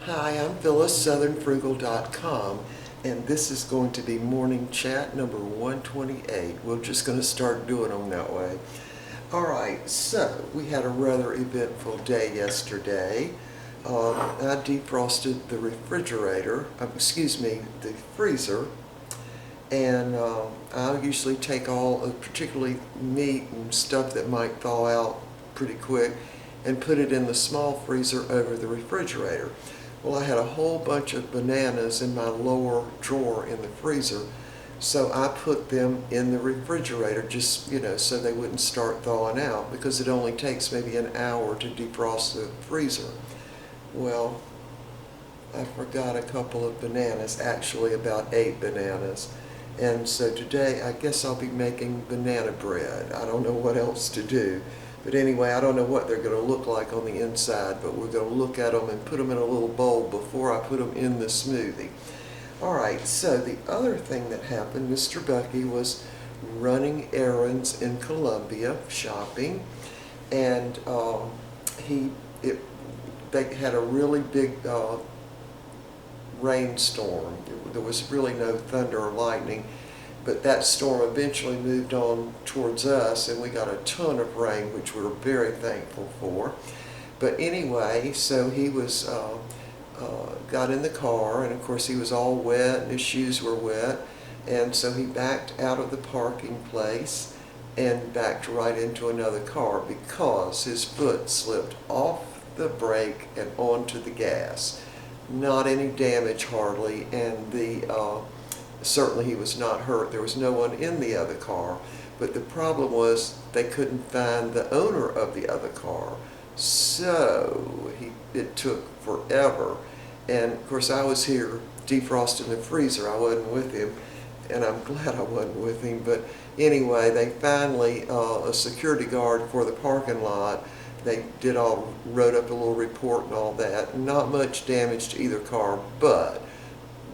Hi, I'm Phyllis, southernfrugal.com, and this is going to be morning chat number 128. We're just going to start doing them that way. Alright, so we had a rather eventful day yesterday. I defrosted the the freezer, and I usually take all of particularly meat and stuff that might thaw out pretty quick and put it in the small freezer over the refrigerator. Well, I had a whole bunch of bananas in my lower drawer in the freezer, so I put them in the refrigerator just, so they wouldn't start thawing out, because it only takes maybe an hour to defrost the freezer. Well, I forgot a couple of bananas, actually about 8 bananas. And so today I guess I'll be making banana bread. I don't know what else to do. But anyway, I don't know what they're going to look like on the inside, but we're going to look at them and put them in a little bowl before I put them in the smoothie. Alright, so the other thing that happened, Mr. Bucky was running errands in Columbia, shopping, and they had a really big rainstorm. There was really no thunder or lightning, but that storm eventually moved on towards us, and we got a ton of rain, which we were very thankful for. But anyway, so he was got in the car, and of course he was all wet and his shoes were wet, and so he backed out of the parking place and backed right into another car because his foot slipped off the brake and onto the gas. Not any damage hardly, and certainly he was not hurt. There was no one in the other car, but the problem was they couldn't find the owner of the other car. So it took forever. And of course I was here defrosting the freezer. I wasn't with him, and I'm glad I wasn't with him. But anyway, they finally, a security guard for the parking lot, they wrote up a little report and all that. Not much damage to either car, but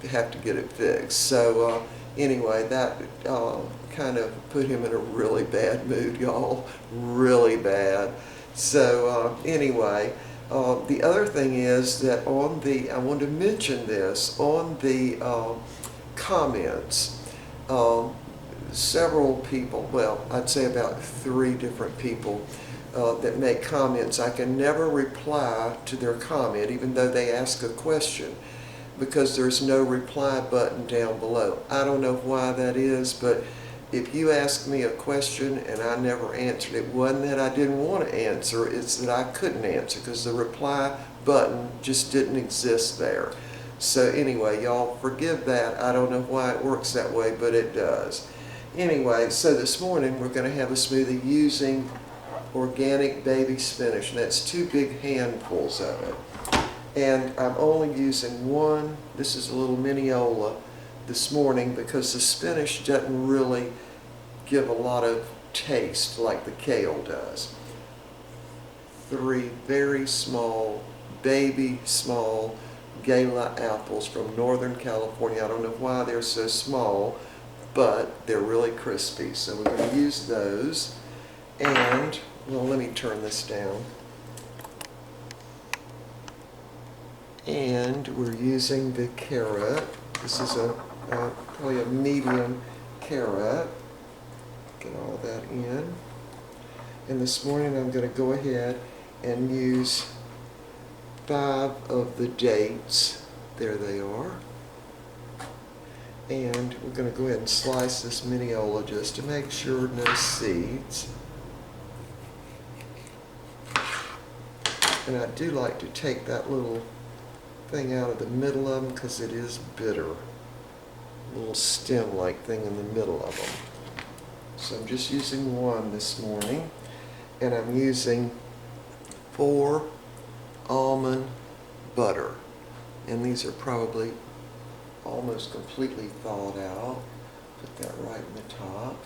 have to get it fixed. So anyway, that kind of put him in a really bad mood, y'all. Really bad. So anyway, the other thing is that I wanted to mention this, on the comments, several people, well, I'd say about 3 different people that make comments. I can never reply to their comment, even though they ask a question, because there's no reply button down below. I don't know why that is, but if you ask me a question and I never answered, it wasn't that I didn't want to answer, it's that I couldn't answer because the reply button just didn't exist there. So anyway, y'all forgive that. I don't know why it works that way, but it does. Anyway, so this morning we're going to have a smoothie using organic baby spinach, and that's 2 big handfuls of it. And I'm only using one. This is a little Minneola this morning because the spinach doesn't really give a lot of taste like the kale does. 3 very small, baby small Gala apples from Northern California. I don't know why they're so small, but they're really crispy. So we're going to use those. And, well, let me turn this down. And we're using the carrot. This is probably a medium carrot. Get all that in. And this morning I'm going to go ahead and use 5 of the dates. There they are. And we're going to go ahead and slice this Minneola just to make sure no seeds. And I do like to take that little thing out of the middle of them because it is bitter. A little stem-like thing in the middle of them. So I'm just using 1 this morning, and I'm using 4 almond butter. And these are probably almost completely thawed out. Put that right in the top.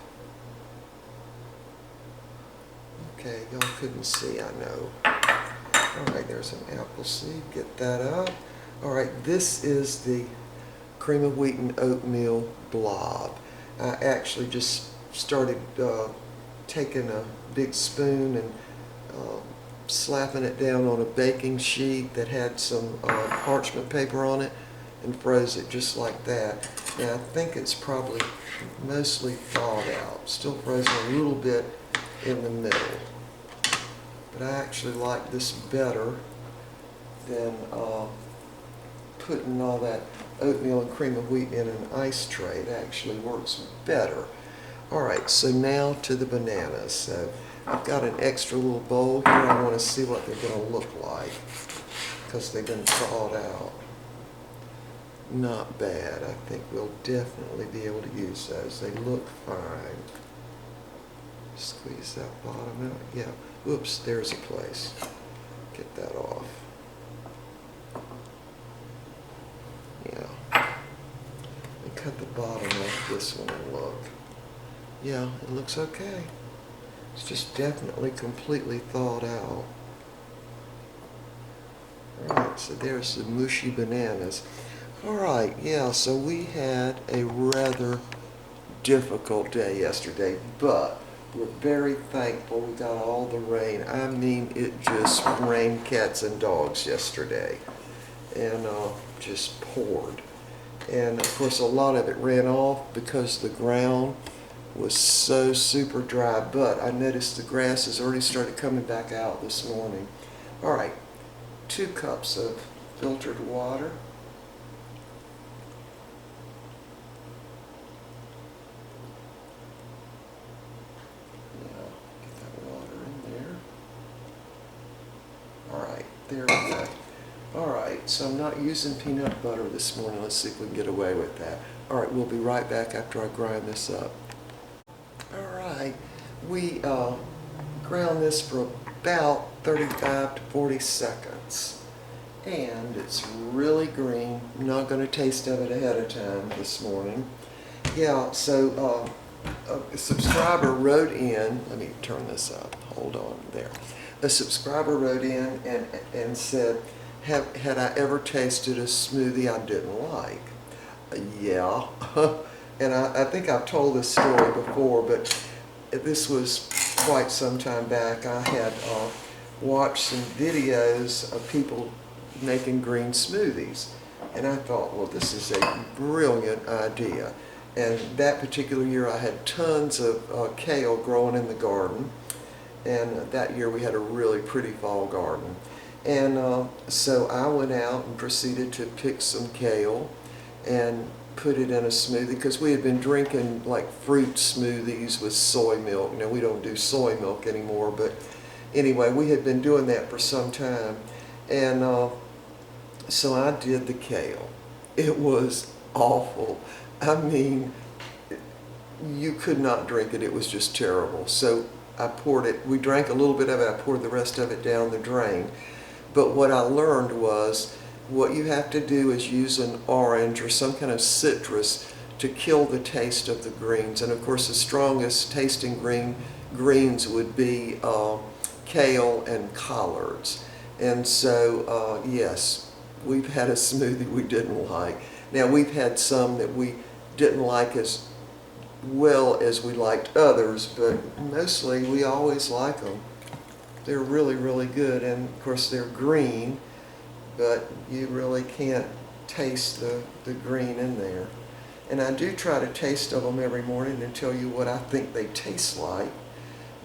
Okay, y'all couldn't see, I know. Alright, there's an apple seed. Get that up. Alright, this is the cream of wheat and oatmeal blob. I actually just started taking a big spoon and slapping it down on a baking sheet that had some parchment paper on it and froze it just like that. Now I think it's probably mostly thawed out, still frozen a little bit in the middle. But I actually like this better than putting all that oatmeal and cream of wheat in an ice tray. It actually works better. Alright, so now to the bananas. So I've got an extra little bowl here. I want to see what they're going to look like because they've been thawed out. Not bad. I think we'll definitely be able to use those. They look fine. Squeeze that bottom out. Yeah. Oops, there's a place. Get that off. Yeah. And cut the bottom off this one and look. Yeah, it looks okay. It's just definitely completely thawed out. Alright, so there's the mushy bananas. Alright, yeah, so we had a rather difficult day yesterday, but we're very thankful we got all the rain. I mean, it just rained cats and dogs yesterday, and just poured. And of course a lot of it ran off because the ground was so super dry, but I noticed the grass has already started coming back out this morning. Alright, 2 cups of filtered water. There we go. Alright, so I'm not using peanut butter this morning. Let's see if we can get away with that. Alright, we'll be right back after I grind this up. Alright, we ground this for about 35 to 40 seconds. And it's really green. I'm not going to taste of it ahead of time this morning. Yeah, so a subscriber wrote in, let me turn this up, hold on, there. A subscriber wrote in and said, had I ever tasted a smoothie I didn't like? Yeah, and I think I've told this story before, but this was quite some time back. I had watched some videos of people making green smoothies, and I thought, well, this is a brilliant idea. And that particular year I had tons of kale growing in the garden. And that year we had a really pretty fall garden. And so I went out and proceeded to pick some kale and put it in a smoothie, because we had been drinking like fruit smoothies with soy milk. You know, we don't do soy milk anymore, but anyway, we had been doing that for some time. And so I did the kale. It was awful. I mean, you could not drink it. It was just terrible. So I poured it, we drank a little bit of it, I poured the rest of it down the drain. But what I learned was, what you have to do is use an orange or some kind of citrus to kill the taste of the greens. And of course the strongest tasting greens would be kale and collards. And so yes, we've had a smoothie we didn't like. Now we've had some that we didn't like as well as we liked others, but mostly we always like them. They're really, really good, and of course they're green, but you really can't taste the green in there. And I do try to taste of them every morning and tell you what I think they taste like,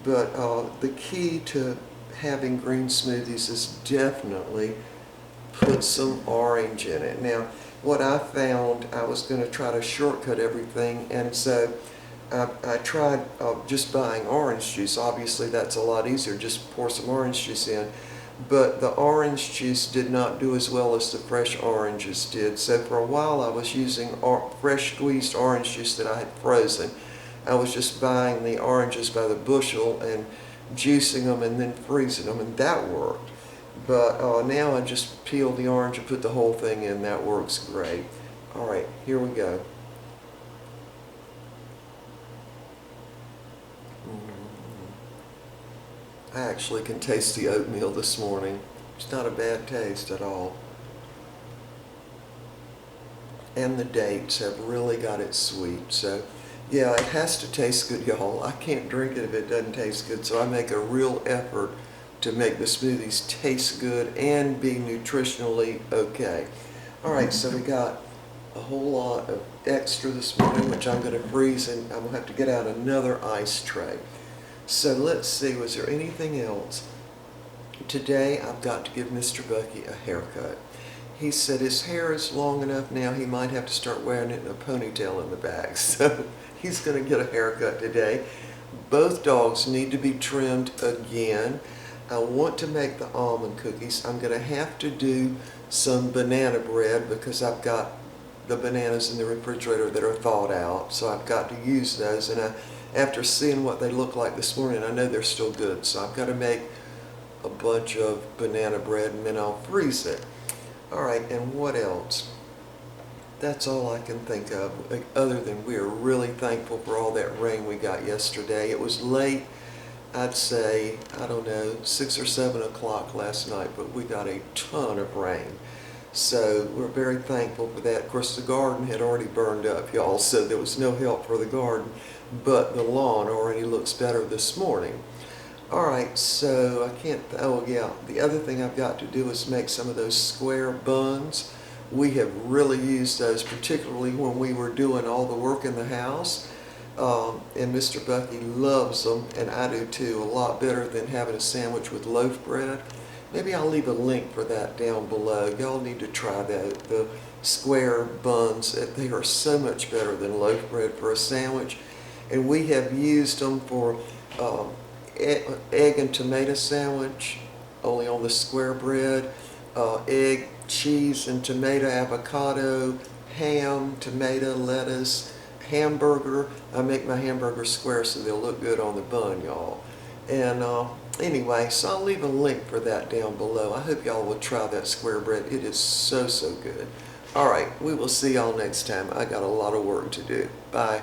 but the key to having green smoothies is definitely put some orange in it. Now, what I found, I was going to try to shortcut everything, and so I tried just buying orange juice. Obviously that's a lot easier, just pour some orange juice in. But the orange juice did not do as well as the fresh oranges did. So for a while I was using fresh squeezed orange juice that I had frozen. I was just buying the oranges by the bushel and juicing them and then freezing them, and that worked. But now I just peel the orange and put the whole thing in. That works great. Alright, here we go. I actually can taste the oatmeal this morning. It's not a bad taste at all. And the dates have really got it sweet. So yeah, it has to taste good, y'all. I can't drink it if it doesn't taste good, so I make a real effort to make the smoothies taste good and be nutritionally okay. All right, so we got a whole lot of extra this morning, which I'm going to freeze, and I'm going to have to get out another ice tray. So let's see, was there anything else? Today I've got to give Mr. Bucky a haircut. He said his hair is long enough now, he might have to start wearing it in a ponytail in the back. So he's going to get a haircut today. Both dogs need to be trimmed again. I want to make the almond cookies. I'm going to have to do some banana bread because I've got the bananas in the refrigerator that are thawed out. So I've got to use those. And after seeing what they look like this morning, I know they're still good. So I've got to make a bunch of banana bread and then I'll freeze it. All right, and what else? That's all I can think of, other than we are really thankful for all that rain we got yesterday. It was late, I'd say, I don't know, 6 or 7 o'clock last night, but we got a ton of rain. So we're very thankful for that. Of course, the garden had already burned up, y'all, so there was no help for the garden, but the lawn already looks better this morning. All right, so I can't, oh yeah, the other thing I've got to do is make some of those square buns. We have really used those, particularly when we were doing all the work in the house. And Mr. Bucky loves them, and I do too, a lot better than having a sandwich with loaf bread. Maybe I'll leave a link for that down below. Y'all need to try that. The square buns, they are so much better than loaf bread for a sandwich. And we have used them for egg and tomato sandwich, only on the square bread, egg, cheese and tomato, avocado, ham, tomato, lettuce, hamburger. I make my hamburger square so they'll look good on the bun, y'all. And anyway, so I'll leave a link for that down below. I hope y'all will try that square bread. It is so good. All right, we will see y'all next time. I got a lot of work to do. Bye.